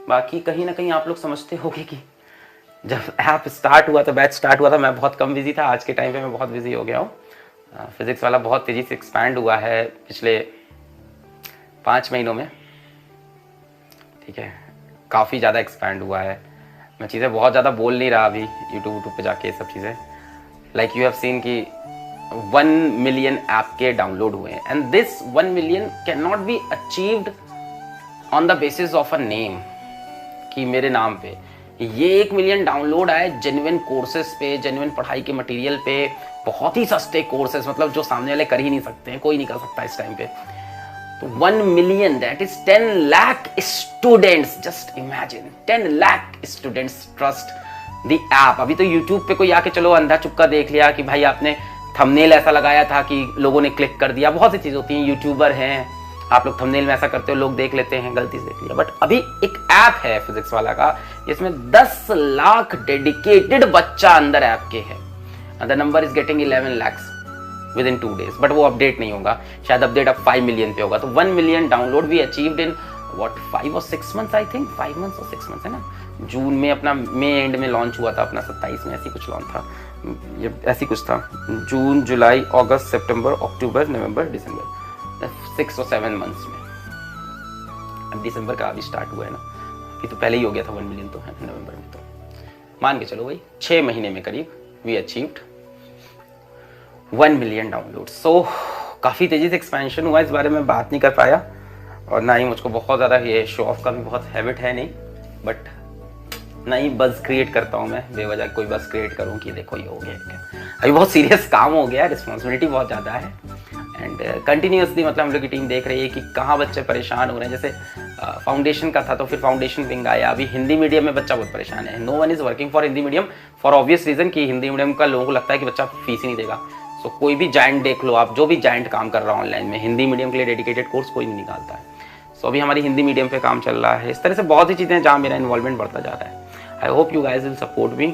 बाकी कहीं ना कहीं आप लोग समझते होंगे कि जब ऐप स्टार्ट हुआ था, बैच स्टार्ट हुआ था, मैं बहुत कम बिजी था। आज के टाइम पे मैं बहुत बिजी हो गया हूँ। फिजिक्स वाला बहुत तेज़ी से एक्सपैंड हुआ है पिछले 5 महीनों में, ठीक है, काफ़ी ज़्यादा एक्सपैंड हुआ है। मैं चीज़ें बहुत ज़्यादा बोल नहीं रहा अभी यूट्यूब पे जाके सब चीज़ें। लाइक यू हैव सीन कि 1 मिलियन ऐप के डाउनलोड हुए हैं, and this 1 million can not be achieved on the basis of a name, कि मेरे नाम पे। ये 1 मिलियन डाउनलोड आए जेन्युइन कोर्सेज पे, जेन्युइन पढ़ाई के मटेरियल पे, बहुत ही सस्ते कोर्सेज, मतलब जो सामने वाले कर ही नहीं सकते हैं, कोई नहीं कर सकता इस टाइम पे। तो 1 million, that is 10 lakh students. Just imagine 10 lakh students trust the app. अभी तो यूट्यूब पे कोई आके चलो अंधा चुपका देख लिया कि भाई आपने थंबनेल ऐसा लगाया था कि लोगों ने क्लिक कर दिया, बहुत सी चीज़ होती हैं। यूट्यूबर हैं, आप लोग थंबनेल में ऐसा करते हो, लोग देख लेते हैं, गलती से देख लिया। बट अभी एक ऐप है फिजिक्स वाला का, जिसमें 10 लाख डेडिकेटेड बच्चा अंदर ऐप के है। The number is getting 11 lakhs with in 2 days, but वो अपडेट नहीं होगा, शायद अपडेट अब 5 मिलियन पे होगा। तो 1 मिलियन डाउनलोड भी achieved in what 5 or 6 months, I think 5 months or 6 months, है ना। जून में अपना, मई एंड में लॉन्च हुआ था अपना, 27 में ऐसी कुछ लॉन्च था, ये ऐसी कुछ था। जून, जुलाई, अगस्त, सितंबर, अक्टूबर, नवंबर, दिसंबर, 6 or 7 months में। अब दिसंबर का अभी स्टार्ट हुआ है ना, अभी तो पहले ही हो गया था 1 मिलियन, तो है नवंबर में। तो मान के चलो भाई 6 महीने में करीब वी अचीव्ड 1 मिलियन डाउनलोड। सो काफ़ी तेज़ी से एक्सपेंशन हुआ, इस बारे में बात नहीं कर पाया, और ना ही मुझको बहुत ज़्यादा ये शो ऑफ का भी बहुत हैबिट है नहीं, बट ना ही बज़ क्रिएट करता हूँ मैं, बेवजह कोई बज़ क्रिएट करूँ कि देखो ये हो गया। अभी बहुत सीरियस काम हो गया है, रिस्पॉन्सिबिलिटी बहुत ज़्यादा है, एंड कंटिन्यूसली मतलब हम लोग की टीम देख रही है कि कहाँ बच्चे परेशान हो रहे हैं। जैसे फाउंडेशन का था तो फिर फाउंडेशन विंग आया, अभी हिंदी मीडियम में बच्चा बहुत परेशान है। No one is working for Hindi medium for obvious reason कि हिंदी मीडियम का लोगों को लगता है कि बच्चा फीस ही नहीं देगा। सो कोई भी जाइंट देख लो आप, जो भी जाइंट काम कर रहा है ऑनलाइन में, हिंदी मीडियम के लिए डेडिकेटेड कोर्स कोई नहीं निकालता है। सो अभी हमारी हिंदी मीडियम पे काम चल रहा है। इस तरह से बहुत सी चीज़ें हैं जहाँ मेरा इन्वॉल्वमेंट बढ़ता जा रहा है। I hope you guys will support me.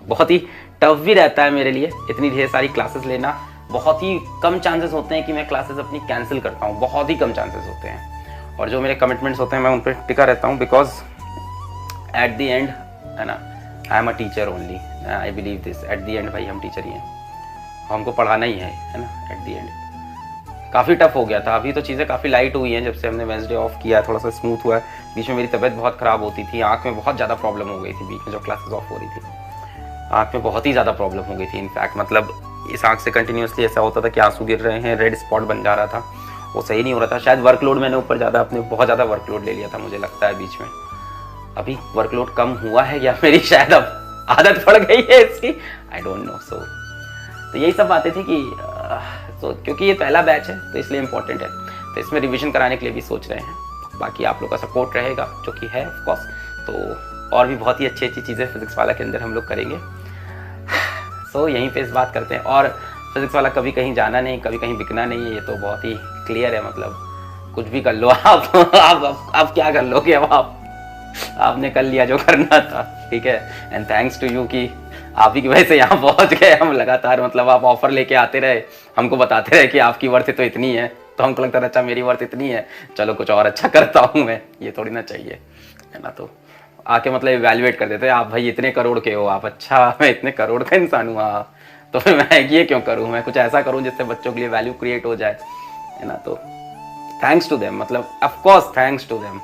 बहुत ही टफ भी रहता है मेरे लिए इतनी ढेर सारी क्लासेस लेना। बहुत ही कम चांसेस होते हैं कि मैं क्लासेस अपनी कैंसिल करता हूँ, बहुत ही कम चांसेस होते हैं, और जो मेरे कमिटमेंट्स होते हैं मैं उन पर टिका रहता हूँ, बिकॉज एट द एंड, है ना, I am a teacher only. I believe this, at the end भाई हम टीचर ही हैं, हमको पढ़ाना ही है ना, एट द एंड। काफ़ी टफ हो गया था, अभी तो चीज़ें काफ़ी लाइट हुई हैं जब से हमने वेंसडे ऑफ किया, थोड़ा सा स्मूथ हुआ है। बीच में मेरी तबीयत बहुत ख़राब होती थी, आँख में बहुत ज़्यादा प्रॉब्लम हो गई थी बीच में जब क्लासेस ऑफ हो रही थी, आँख में बहुत ही ज़्यादा प्रॉब्लम हो गई थी। इनफैक्ट मतलब इस आँख से कंटिन्यूसली ऐसा होता था कि आंसू गिर रहे हैं, रेड स्पॉट बन जा रहा था, वो सही नहीं हो रहा था। शायद वर्कलोड मैंने ऊपर ज़्यादा, अपने बहुत ज़्यादा वर्कलोड ले लिया था, मुझे लगता है बीच में। अभी वर्कलोड कम हुआ है या मेरी शायद अब आदत पड़ गई है इसकी, आई डोंट नो। सो तो यही सब बातें थी कि तो क्योंकि ये पहला बैच है तो इसलिए इम्पोर्टेंट है, तो इसमें रिवीजन कराने के लिए भी सोच रहे हैं। बाकी आप लोग का सपोर्ट रहेगा जो कि है ऑफ कोर्स, तो और भी बहुत ही अच्छी अच्छी चीज़ें फिजिक्स वाला के अंदर हम लोग करेंगे। सो यहीं पे इस बात करते हैं। और फिजिक्स वाला कभी कहीं जाना नहीं, कभी कहीं बिकना नहीं है, ये तो बहुत ही क्लियर है। मतलब कुछ भी कर लो आप क्या कर लोगे, अब आपने कर लिया जो करना था, ठीक है। एंड थैंक्स टू यू कि आप ही की वजह से यहाँ पहुँच गए हम लगातार। मतलब आप ऑफर लेके आते रहे, हमको बताते रहे कि आपकी वर्थ तो इतनी है, तो हमको लगता था अच्छा मेरी वर्थ इतनी है, चलो कुछ और अच्छा करता हूँ मैं, ये थोड़ी ना चाहिए, है ना। तो आके मतलब इवैल्यूएट कर देते आप भाई इतने करोड़ के हो आप, अच्छा मैं इतने करोड़ का इंसान हुआ, तो फिर मैं ये क्यों करूँ, मैं कुछ ऐसा करूँ जिससे बच्चों के लिए वैल्यू क्रिएट हो जाए, है ना। तो थैंक्स टू देम, मतलब ऑफकोर्स थैंक्स टू देम,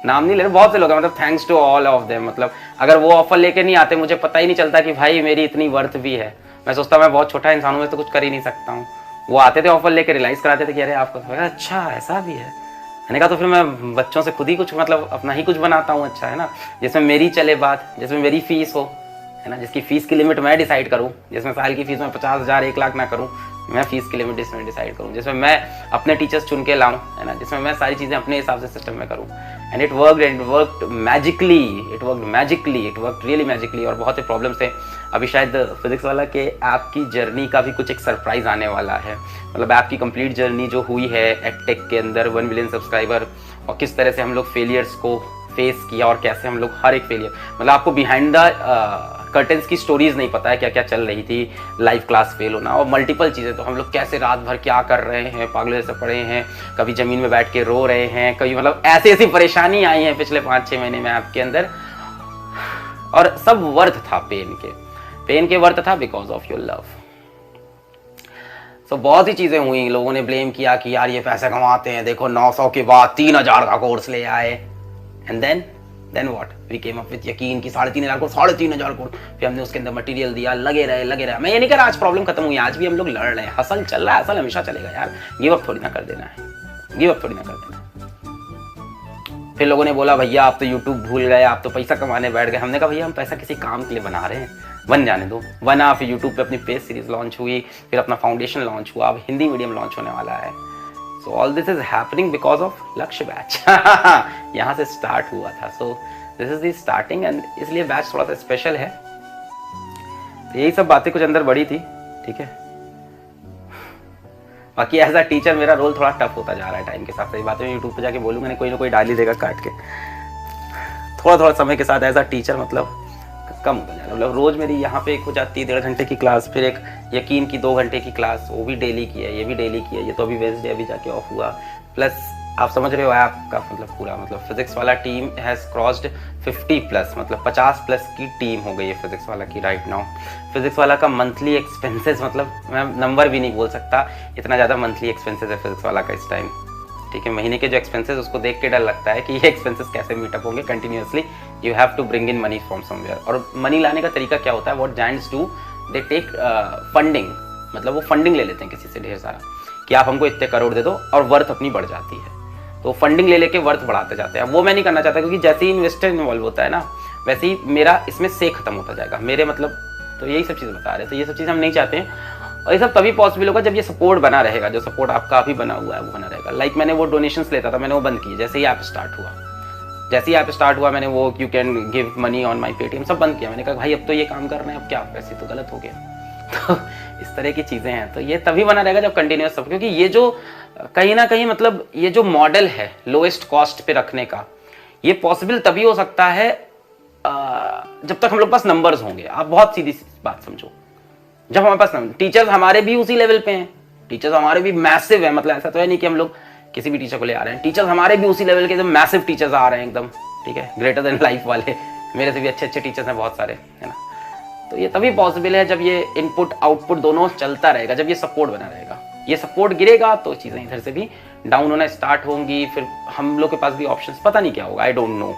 नाम नहीं ले रहे, बहुत से लोग हैं, मतलब thanks to all of them. मतलब अगर वो ऑफर लेके नहीं आते, मुझे पता ही नहीं चलता कि भाई मेरी इतनी वर्थ भी है। मैं सोचता मैं बहुत छोटा इंसान हूँ, मैं तो कुछ कर ही नहीं सकता हूँ। वो आते थे ऑफर लेके, रियलाइज कराते थे कि अरे आपको अच्छा ऐसा भी है, मैंने कहा तो फिर मैं बच्चों से खुद ही कुछ मतलब अपना ही कुछ बनाता हूँ, अच्छा है ना, जिसमें मेरी चले बात, जिसमें मेरी फीस हो, है ना, जिसकी फीस की लिमिट मैं डिसाइड करूँ, जिसमें साल की फीस में 50,000 1 लाख ना करूँ, मैं फीस की लिमिट इसमें डिसाइड करूँ, जिसमें मैं अपने टीचर्स चुन के लाऊं, है ना, जिसमें मैं सारी चीज़ें अपने हिसाब से सिस्टम में करूँ। And it worked magically, it worked really magically. और बहुत से प्रॉब्लम्स थे। अभी शायद फिजिक्स वाला के ऐप की जर्नी का भी कुछ एक सरप्राइज आने वाला है। मतलब ऐप की कंप्लीट जर्नी जो हुई है एडटेक के अंदर 1 मिलियन सब्सक्राइबर, और किस तरह से हम लोग फेलियर्स को फेस किया और कैसे हम लोग हर एक फेलियर, मतलब आपको बिहाइंड द कर्टेंस की स्टोरीज नहीं पता है क्या क्या चल रही थी, लाइव क्लास फेल होना और मल्टीपल चीज़ें। तो हम लोग कैसे रात भर क्या कर रहे हैं, पागलों जैसे पड़े हैं, कभी ज़मीन में बैठ के रो रहे हैं, कभी मतलब ऐसी ऐसी परेशानी आई है पिछले 5-6 महीने में आपके अंदर। और सब वर्थ था पेन के वर्थ था बिकॉज ऑफ योर लव। तो बहुत सी चीज़ें हुई, लोगों ने ब्लेम किया कि यार ये पैसे कमाते हैं, देखो 900 के बाद 3000 का कोर्स ले आए। And then what, we came up with यकीन कि 3500 कोर्स, 3500 कोर्स। फिर हमने उसके अंदर मटेरियल दिया, लगे रहे। मैं ये नहीं कह रहा आज प्रॉब्लम खत्म हुई, आज भी हम लोग लड़ रहे हैं, हसल चल रहा है, हसल हमेशा चलेगा यार, गिव अप थोड़ी ना कर देना है, गिव अप थोड़ी ना कर देना। फिर लोगों ने बोला भैया आप तो यूट्यूब भूल गए, आप तो पैसा कमाने बैठ गए। हमने कहा भैया हम पैसा किसी काम के लिए बना रहे हैं, बन जाने दो। बना, फिर यूट्यूब पे अपनी पेज सीरीज लॉन्च हुई, फिर अपना फाउंडेशन लॉन्च हुआ, अब हिंदी मीडियम लॉन्च होने वाला है। So all this is happening because of लक्ष्य बैच। यहाँ से स्टार्ट हुआ था। So this is the starting and इसलिए बैच थोड़ा सा स्पेशल है। यही सब बातें कुछ अंदर बड़ी थी, ठीक है। बाकी एज अ टीचर मेरा रोल थोड़ा टफ होता जा रहा है टाइम के साथ। सही बात है, मैं यूट्यूब पे जाके बोलूँगा नहीं, कोई ना कोई डाल ही देगा काट के। थोड़ा समय के साथ एज अ टीचर मतलब कम होता जा रहा है। मतलब रोज मेरी यहाँ पे एक हो जाती है 1.5 घंटे की क्लास, फिर एक यकीन की 2 घंटे की क्लास, वो भी डेली की है, ये भी डेली की है। ये तो अभी वेंसडे अभी जाके ऑफ हुआ। प्लस आप समझ रहे हो आपका मतलब पूरा मतलब फिजिक्स वाला टीम हैज़ क्रॉस्ड 50+, मतलब 50+ की टीम हो गई है फिजिक्स वाला की राइट नाउ। फिजिक्स वाला का मंथली एक्सपेंसेस, मतलब मैं नंबर भी नहीं बोल सकता, इतना ज़्यादा मंथली एक्सपेंसेस है फिजिक्स वाला का इस टाइम, ठीक है। महीने के जो एक्सपेंसेस उसको देख के डर लगता है कि ये एक्सपेंसेस कैसे मीटअप होंगे continuously. You have to bring in money from somewhere. और मनी लाने का तरीका क्या होता है, what giants do, they take funding, मतलब वो फंडिंग ले लेते हैं किसी से ढेर सारा कि आप हमको इतने करोड़ दे दो, और वर्थ अपनी बढ़ जाती है। तो फंडिंग ले लेके वर्थ बढ़ाते जाते हैं। वो मैं नहीं करना चाहता, क्योंकि जैसे ही इन्वेस्टर इन्वॉल्व होता है ना, वैसे ही मेरा इसमें से खत्म होता जाएगा मेरे मतलब। तो यही सब चीज़ बता रहे, तो ये सब चीज़ हम नहीं चाहते हैं। और ये सब तभी पॉसिबल होगा जब ये सपोर्ट बना रहेगा, जो सपोर्ट आपका अभी बना हुआ है वो बना रहेगा। लाइक मैंने वो डोनेशंस लेता था, मैंने वो बंद किए जैसे ही ऐप स्टार्ट हुआ। मैंने वो you can give money on my Paytm सब बंद किया। मैंने कहा भाई अब तो ये काम कर रहे हैं, अब क्या वैसे तो गलत हो गया। तो इस तरह की चीज़ें हैं। तो ये तभी बना रहेगा जब कंटिन्यूस सब, क्योंकि ये जो कहीं ना कहीं मतलब ये जो मॉडल है लोएस्ट कॉस्ट पे रखने का, ये पॉसिबल तभी हो सकता है जब तक हम लोग पास नंबर्स होंगे। आप बहुत सीधी बात समझो, जब हमारे पास टीचर्स हमारे भी उसी लेवल पे हैं, टीचर्स हमारे भी मैसिव है, मतलब ऐसा तो है नहीं कि हम लोग किसी भी टीचर को ले आ रहे हैं, टीचर्स हमारे भी उसी लेवल के एकदम मैसिव टीचर्स आ रहे हैं एकदम, ठीक है, ग्रेटर देन लाइफ वाले। मेरे से भी अच्छे टीचर्स हैं बहुत सारे, है ना। तो ये तभी पॉसिबल है जब ये इनपुट आउटपुट दोनों चलता रहेगा, जब ये सपोर्ट बना रहेगा। ये सपोर्ट गिरेगा तो चीज़ें इधर से भी डाउन होना स्टार्ट होंगी। फिर हम लोग के पास भी ऑप्शंस पता नहीं क्या होगा, I don't know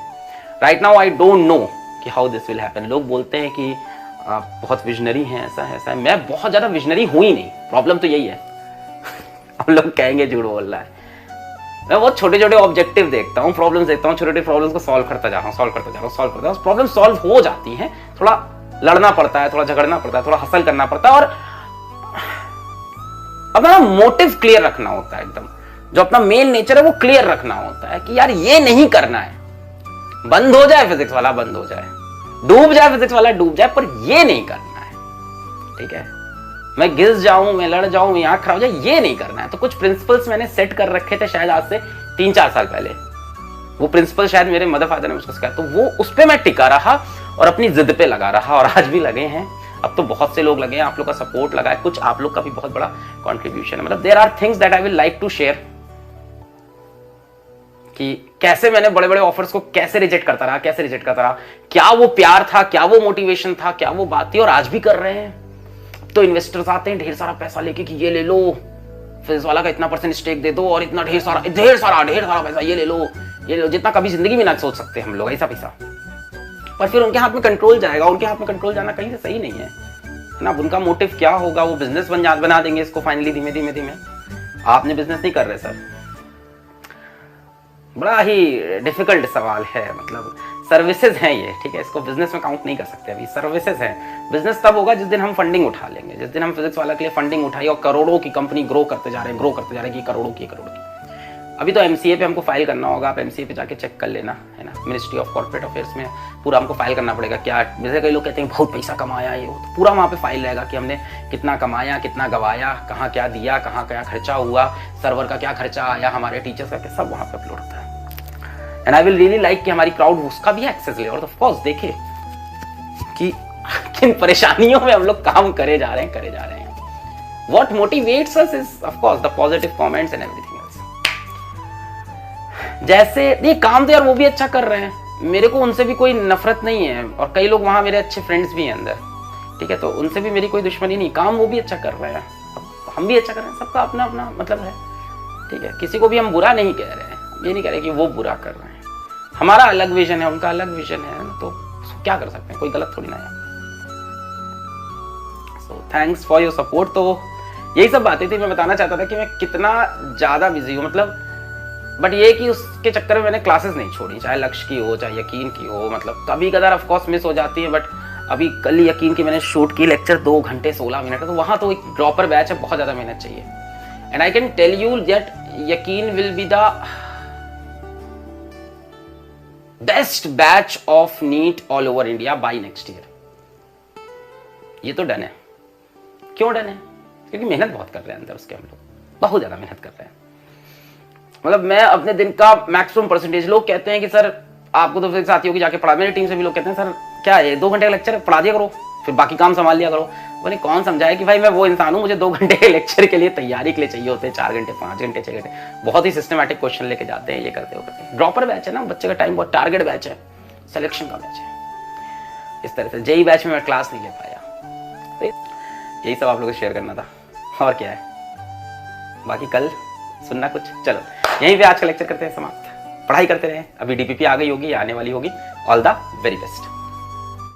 right now, I don't know कि हाउ दिस विल हैपन। लोग बोलते हैं कि आप बहुत विजनरी हैं, ऐसा है। मैं बहुत ज़्यादा विजनरी हूँ ही नहीं, प्रॉब्लम तो यही है। हम लोग कहेंगे झूठ बोल रहा है। मैं बहुत छोटे छोटे ऑब्जेक्टिव देखता हूँ, प्रॉब्लम्स देखता हूँ, छोटे छोटे प्रॉब्लम्स को सॉल्व करता जा रहा हूँ। प्रॉब्लम सॉल्व हो जाती हैं, थोड़ा लड़ना पड़ता है, थोड़ा झगड़ना पड़ता है, थोड़ा हसल करना पड़ता है, और अपना मोटिव क्लियर रखना होता है एकदम। जो अपना मेन नेचर है वो क्लियर रखना होता है कि यार ये नहीं करना है। बंद हो जाए फिजिक्स वाला, बंद हो जाए, डूब जाए फिजिक्स वाला, डूब जाए, पर ये नहीं करना है, ठीक है। मैं घिस जाऊं, मैं लड़ जाऊं, मैं आंख खराब हो जाए, ये नहीं करना है। तो कुछ प्रिंसिपल्स मैंने सेट कर रखे थे शायद आज से 3-4 साल पहले। वो प्रिंसिपल शायद मेरे मदर फादर ने मुझको सिखाया, तो वो उस पर मैं टिका रहा और अपनी जिद पे लगा रहा, और आज भी लगे हैं। अब तो बहुत से लोग लगे हैं, आप लोग का सपोर्ट लगा है, कुछ आप लोग का भी बहुत बड़ा कंट्रीब्यूशन है। मतलब there are things that I will like to share, कि कैसे मैंने बड़े बड़े ऑफर्स को कैसे रिजेक्ट करता रहा, क्या वो प्यार था, क्या वो मोटिवेशन था, क्या वो बात थी, और आज भी कर रहे हैं। तो इन्वेस्टर्स आते हैं ढेर सारा पैसा लेके कि ये ले लो, फिजिक्स वाला का इतना % स्टेक दे दो, और इतना ढेर सारा पैसा ये ले लो, जितना कभी जिंदगी में ना सोच सकते हम लोग, ऐसा पैसा। पर फिर उनके हाथ में कंट्रोल जाएगा, उनके हाथ में कंट्रोल जाना कहीं से सही नहीं है ना। उनका मोटिव क्या होगा, वो बिजनेस बना देंगे इसको फाइनली, धीमे धीमे। आपने बिजनेस नहीं कर रहे सर, बड़ा ही डिफिकल्ट सवाल है। मतलब सर्विसेज हैं ये, ठीक है, इसको बिजनेस में काउंट नहीं कर सकते अभी, सर्विसेज हैं। बिजनेस तब होगा जिस दिन हम फंडिंग उठा लेंगे, जिस दिन हम फिजिक्स वाला के लिए फंडिंग उठाई और करोड़ों की कंपनी ग्रो करते जा रहे हैं कि करोड़ों की। अभी तो MCA पे हमको फाइल करना होगा, आप MCA पे जाके चेक कर लेना, है ना। मिनिस्ट्री ऑफ कॉर्पोरेट अफेयर्स में पूरा हमको फाइल करना पड़ेगा। क्या जैसे कई लोग कहते हैं बहुत पैसा कमाया, ये तो पूरा वहाँ पे फाइल रहेगा कि हमने कितना कमाया, कितना गवाया, कहाँ क्या दिया, कहाँ क्या खर्चा हुआ, सर्वर का क्या खर्चा आया, हमारे टीचर्स का क्या, सब वहाँ पे अपलोड होता है। And I will really like कि हमारी क्राउड उसका भी एक्सेस ले, और ऑफ कोर्स देखे कि इन परेशानियों में हम लोग काम करे जा रहे हैं। What motivates us is of course the positive comments and everything else. जैसे ये काम तो यार वो भी अच्छा कर रहे हैं, मेरे को उनसे भी कोई नफरत नहीं है, और कई लोग वहाँ मेरे अच्छे फ्रेंड्स भी हैं अंदर, ठीक है, तो उनसे भी मेरी कोई दुश्मनी नहीं, काम वो भी अच्छा कर रहे हैं, हम भी अच्छा कर रहे हैं, सबका अपना अपना मतलब है, ठीक है, किसी को भी हम बुरा नहीं कह रहे हैं, ये नहीं कह रहे कि वो बुरा कर रहे हैं, हमारा अलग विजन है, उनका अलग विजन है, तो क्या कर सकते हैं, कोई गलत थोड़ी ना है। So thanks for your support. तो यही सब बातें थी, मैं बताना चाहता था कि मैं कितना ज़्यादा बिजी हूँ, मतलब बट ये कि उसके चक्कर में मैंने क्लासेस नहीं छोड़ी, चाहे लक्ष्य की हो चाहे यकीन की हो, मतलब कभी कदार ऑफ कोर्स मिस हो जाती है, बट अभी कल यकीन की मैंने शूट की लेक्चर 2 घंटे 16 मिनट, तो वहाँ तो एक ड्रॉपर बैच है, बहुत ज़्यादा मेहनत चाहिए, and I can tell you that Yakeen will be the best batch of NEET all over India by next year. ये तो डन है। क्यों डन है? क्योंकि मेहनत बहुत कर रहे हैं अंदर उसके, हम लोग बहुत ज्यादा मेहनत कर रहे हैं, मतलब मैं अपने दिन का मैक्सिमम परसेंटेज, लोग कहते हैं कि सर आपको तो फिर साथियों की जाके पढ़ा, मेरी टीम से भी लोग कहते हैं सर क्या है 2 घंटे का लेक्चर पढ़ा दिया करो, फिर बाकी काम संभाल लिया करो। मैंने कौन समझाया कि भाई मैं वो इंसान हूँ, मुझे 2 घंटे के लेक्चर के लिए तैयारी के लिए चाहिए होते हैं 4 घंटे 5 घंटे 6 घंटे, बहुत ही सिस्टमैटिक क्वेश्चन लेके जाते हैं, ये करते हो। ड्रॉपर बैच है ना, बच्चे का टाइम बहुत, टारगेट बैच है, सिलेक्शन का बैच है, इस तरह से जेई बैच में मैं क्लास नहीं ले पाया, तो यही सब आप लोगों को शेयर करना था, और क्या है, बाकी कल सुनना कुछ। चलो यहीं पे आज का लेक्चर करते हैं समाप्त, पढ़ाई करते रहे, अभी डीपीपी आ गई होगी, आने वाली होगी, ऑल द वेरी बेस्ट।